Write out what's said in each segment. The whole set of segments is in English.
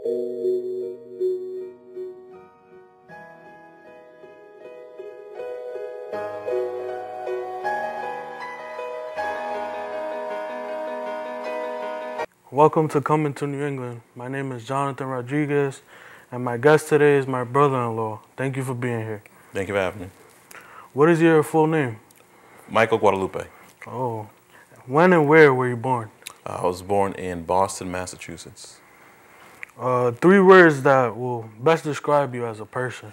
Welcome to Coming to New England. My name is Jonathan Rodriguez, and my guest today is my brother-in-law. Thank you for being here. Thank you for having me. What is your full name? Michael Guadalupe. Oh, when and where were you born? I was born in Boston, Massachusetts. 3 words that will best describe you as a person.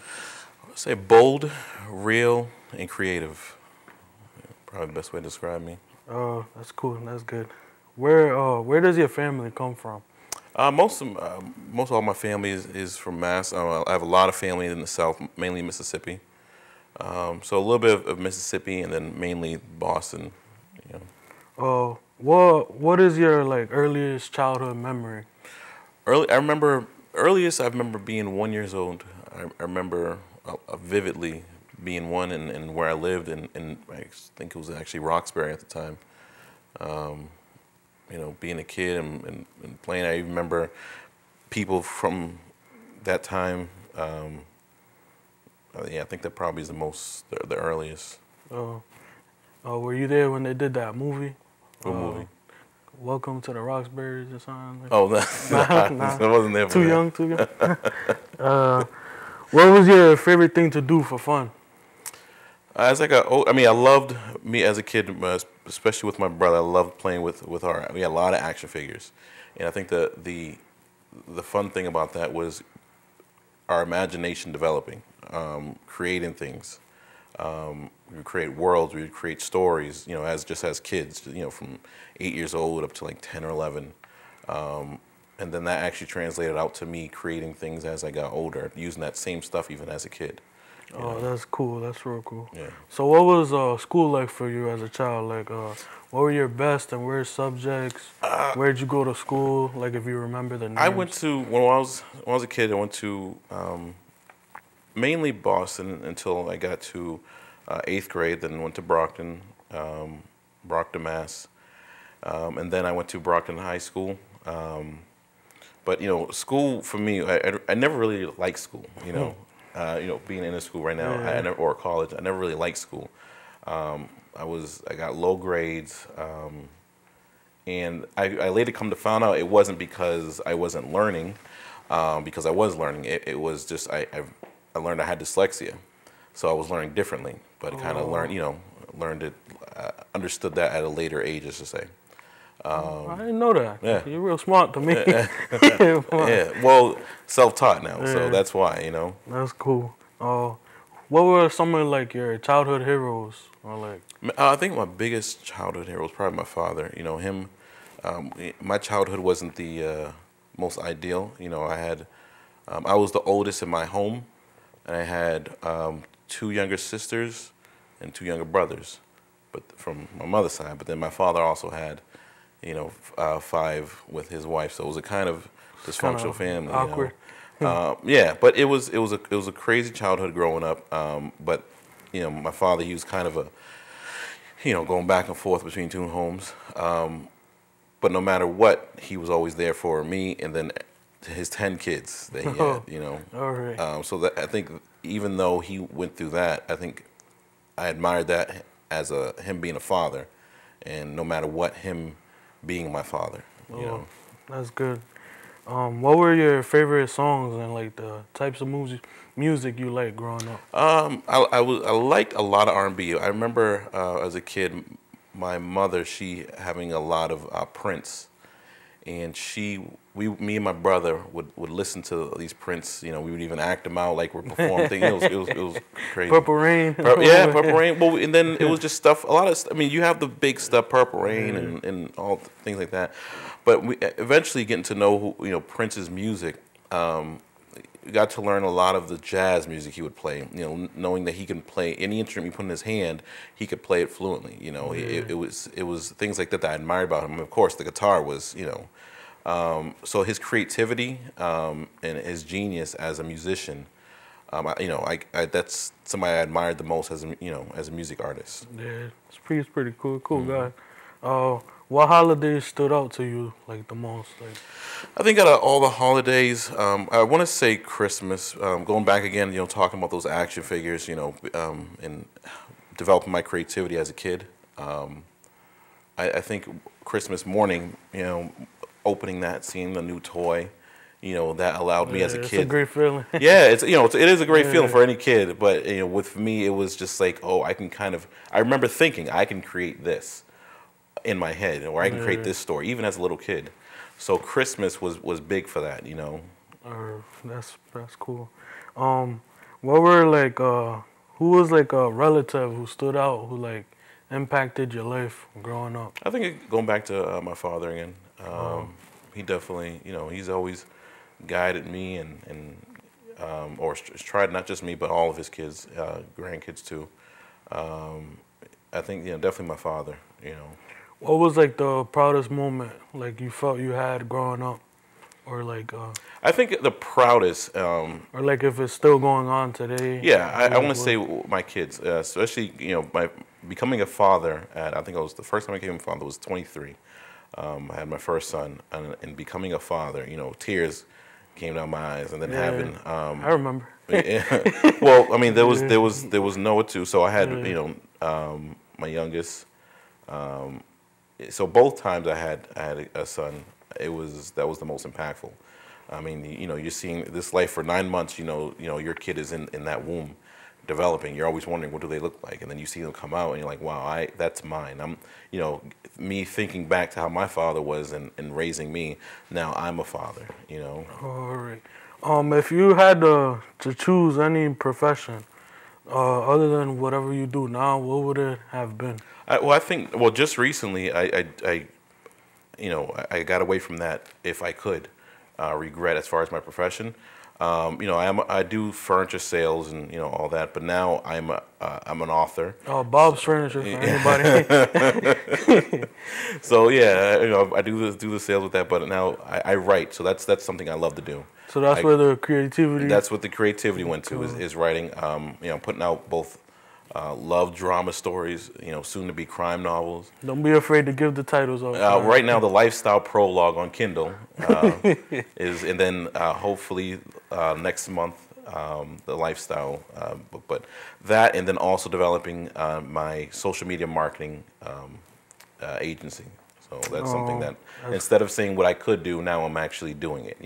I'd say bold, real, and creative. Probably the best way to describe me. That's cool. That's good. Where does your family come from? Most of all my family is from Mass. I have a lot of family in the South, mainly Mississippi. So a little bit of Mississippi, and then mainly Boston. You know. What is your earliest childhood memory? I remember being 1 year old. I remember vividly being one and where I lived, and I think it was actually Roxbury at the time. You know, being a kid and playing. I even remember people from that time. Yeah, I think that probably is the earliest. Were you there when they did that movie? What movie? Welcome to the Roxbury's or something? Oh, no, I wasn't there for Too that. young, too young. What was your favorite thing to do for fun? As I got old, I loved me as a kid, especially with my brother. I loved playing with we had a lot of action figures, and I think the fun thing about that was our imagination developing, creating things. We would create worlds, we would create stories, you know, as kids, you know, from 8 years old up to like 10 or 11. And then that actually translated out to me creating things as I got older, using that same stuff even as a kid. Oh, that's cool. That's real cool. Yeah. So what was school like for you as a child? What were your best and worst subjects? Where'd you go to school? If you remember the names. I went to, when I was a kid, I went to mainly Boston until I got to 8th grade, then went to Brockton, Mass. And then I went to Brockton High School. But, you know, school for me, I never really liked school, you know. You know, being in a school right now, Yeah. or college, I never really liked school. I got low grades, and I later come to find out it wasn't because I wasn't learning, because I was learning. It was just I learned I had dyslexia, so I was learning differently. But kind of learned it, understood that at a later age, as to say. I didn't know that. Yeah. You're real smart to me. Yeah, well, self-taught now, so Yeah. that's why, you know. That's cool. What were some of your childhood heroes? I think my biggest childhood hero was probably my father. You know, him. My childhood wasn't the most ideal. You know, I was the oldest in my home, and I had 2 younger sisters and 2 younger brothers, but from my mother's side. But then my father also had, you know, 5 with his wife. So it was a kind of dysfunctional family. Awkward. You know? Yeah, but it was a crazy childhood growing up. But you know, my father, he was kind of going back and forth between 2 homes. But no matter what, he was always there for me, and then his 10 kids that he had. You know. All right. So that, I think even though he went through that, I think I admired that as him being a father, and no matter what, him being my father. You know. That's good. What were your favorite songs and the types of music you liked growing up? I liked a lot of R&B. I remember as a kid, my mother, she having a lot of Prince, and me and my brother would listen to these Prince. You know, we would even act them out like we're performing things. It was crazy. Purple Rain. Yeah, Purple Rain. Well, and then it was just stuff. A lot of. I mean, you have the big stuff, Purple Rain, and all things like that. But we eventually getting to know Prince's music. We got to learn a lot of the jazz music he would play. You know, knowing that he can play any instrument you put in his hand, he could play it fluently. You know, it was things like that I admired about him. Of course, the guitar was, you know, so his creativity and his genius as a musician. That's somebody I admired the most as a music artist. Yeah, he's pretty cool guy. What holidays stood out to you like the most? Like, I think out of all the holidays, I want to say Christmas. Going back again, talking about those action figures, and developing my creativity as a kid. I think Christmas morning, opening that, seeing the new toy, that allowed me as a it's kid. a great feeling. Yeah, it is a great Yeah. feeling for any kid. But with me, it was just like, oh, I can kind of. I remember thinking I can create this in my head, or I can create Yeah. this story, even as a little kid. So Christmas was big for that. That's cool. What were like who was like a relative who stood out who like impacted your life growing up? I think going back to my father again, Oh. he definitely, he's always guided me or tried not just me, but all of his kids, grandkids too. I think, definitely my father. What was like the proudest moment like you felt you had growing up, or like I think the proudest, or like if it's still going on today? yeah, I Like, want to say my kids, especially, my becoming a father I think it was the first time I became a father was 23. I had my first son, and becoming a father, tears came down my eyes, and then Yeah. having, I remember. well, I mean, there was Noah too, so I had, Yeah. my youngest. So both times I had a son, that was the most impactful. I mean, you're seeing this life for 9 months. Your kid is in that womb, developing. You're always wondering what do they look like, and then you see them come out, and you're like, wow, that's mine. Me thinking back to how my father was and raising me. Now I'm a father. All right. If you had to choose any profession, other than whatever you do now, what would it have been? I think just recently I got away from that if I could regret as far as my profession. I do furniture sales and all that, but now I'm an author. Bob's Furniture for anybody. So yeah, I do the sales with that, but now I write. So that's something I love to do. So that's I- where the creativity. That's what the creativity went to Cool. is writing. Putting out both love drama stories, soon to be crime novels. Don't be afraid to give the titles out. Right now, the lifestyle prologue on Kindle is, and then hopefully next month the lifestyle book. But that, and then also developing my social media marketing agency. So that's something that instead of saying what I could do, now I'm actually doing it.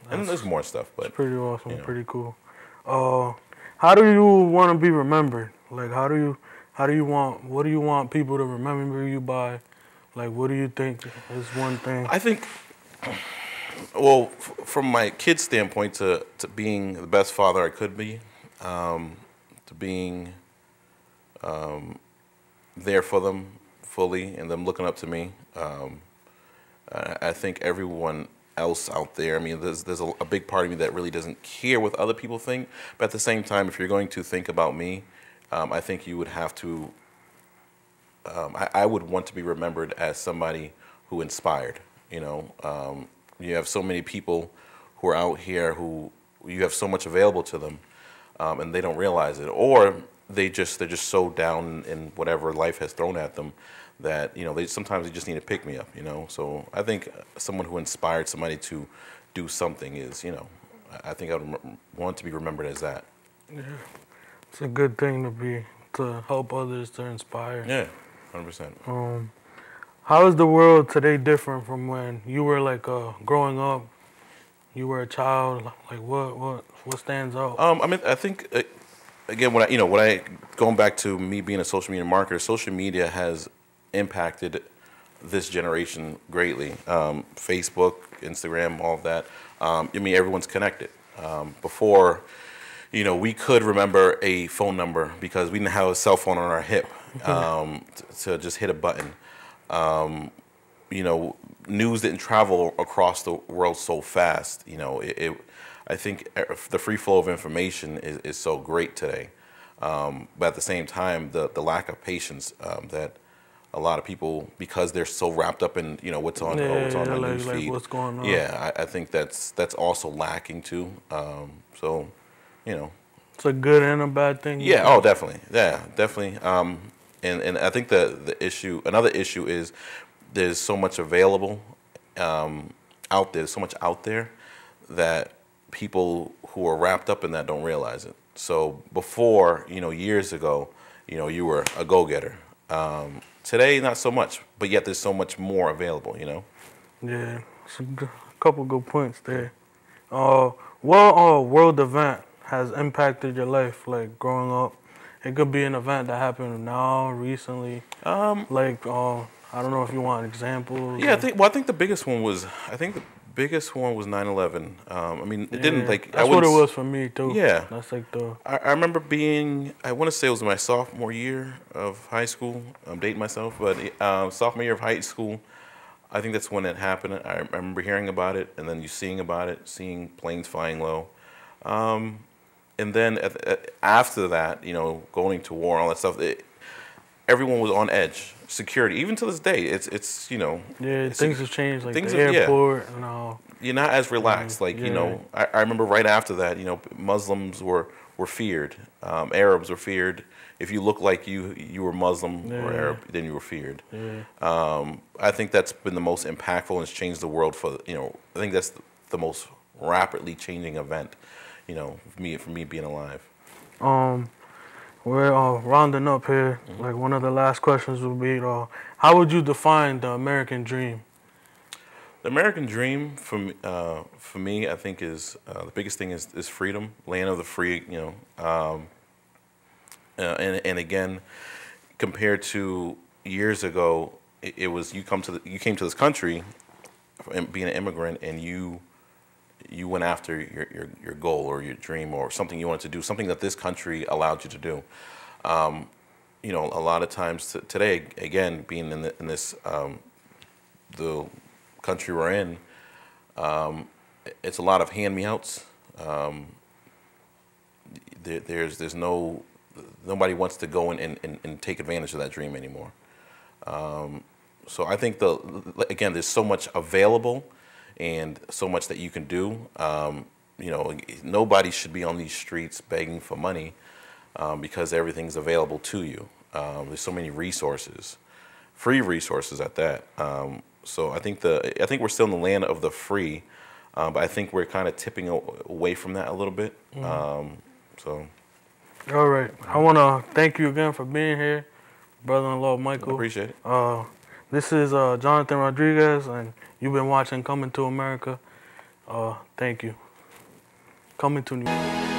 And there's more stuff, but Pretty awesome. you know. Pretty cool. How do you want to be remembered? Like, how do you want? What do you want people to remember you by? Like, what do you think is one thing? I think, well, from my kid's standpoint, to being the best father I could be, to being there for them fully, and them looking up to me. I think everyone else out there, I mean, there's a big part of me that really doesn't care what other people think, but at the same time, if you're going to think about me, I think you would have to. I would want to be remembered as somebody who inspired. You have so many people who are out here who you have so much available to them, and they don't realize it, or they're just so down in whatever life has thrown at them that sometimes they just need to pick me up. So I think someone who inspired somebody to do something is I think I would want to be remembered as that. It's a good thing to help others, to inspire. Yeah, 100%. How is the world today different from when you were like growing up? You were a child. Like what stands out? I mean, I think again, going back to me being a social media marketer, social media has impacted this generation greatly. Facebook, Instagram, all of that. I mean, everyone's connected. Before, we could remember a phone number because we didn't have a cell phone on our hip to just hit a button. News didn't travel across the world so fast. I think the free flow of information is so great today. But at the same time, the lack of patience that a lot of people, because they're so wrapped up in what's on the news feed. Like what's going on? Yeah, I think that's also lacking too. So, It's a good and a bad thing. yeah. Oh, definitely. Yeah, definitely. And I think the another issue is there's so much available out there. There's so much out there that people who are wrapped up in that don't realize it. So before, years ago, you were a go-getter. Today, not so much, but yet there's so much more available. Yeah, it's a couple good points there. What world event has impacted your life, like growing up? It could be an event that happened now, recently. I don't know if you want examples. Yeah, I think the biggest one was 9/11. It didn't like. That's what it was for me too. Yeah, that's like the. I remember being. I want to say it was my sophomore year of high school. I'm dating myself, but sophomore year of high school. I think that's when it happened. I remember hearing about it, and then seeing about it, seeing planes flying low, and then after that, going to war, all that stuff. Everyone was on edge. Security, even to this day, it's Yeah, things have changed, like things the airport and all. You're not as relaxed. I remember right after that, Muslims were feared. Arabs were feared. If you look like you were Muslim or Arab, then you were feared. Yeah. I think that's been the most impactful and has changed the world for I think that's the most rapidly changing event, for me being alive. We're rounding up here. Mm-hmm. Like one of the last questions would be, how would you define the American dream? The American dream for me, I think is the biggest thing is freedom, land of the free. And again, compared to years ago, it was you came to this country, and being an immigrant, and you went after your goal or your dream or something you wanted to do, something that this country allowed you to do. A lot of times today, again, being in this the country we're in, it's a lot of hand-me-outs. There's nobody wants to go and take advantage of that dream anymore. So I think again, there's so much available and so much that you can do. Nobody should be on these streets begging for money because everything's available to you. There's so many resources, free resources at that. So I think we're still in the land of the free, but I think we're kind of tipping away from that a little bit. All right. I want to thank you again for being here, brother-in-law Michael. I appreciate it. This is Jonathan Rodriguez, and you've been watching Coming to America. Thank you. Coming to New York.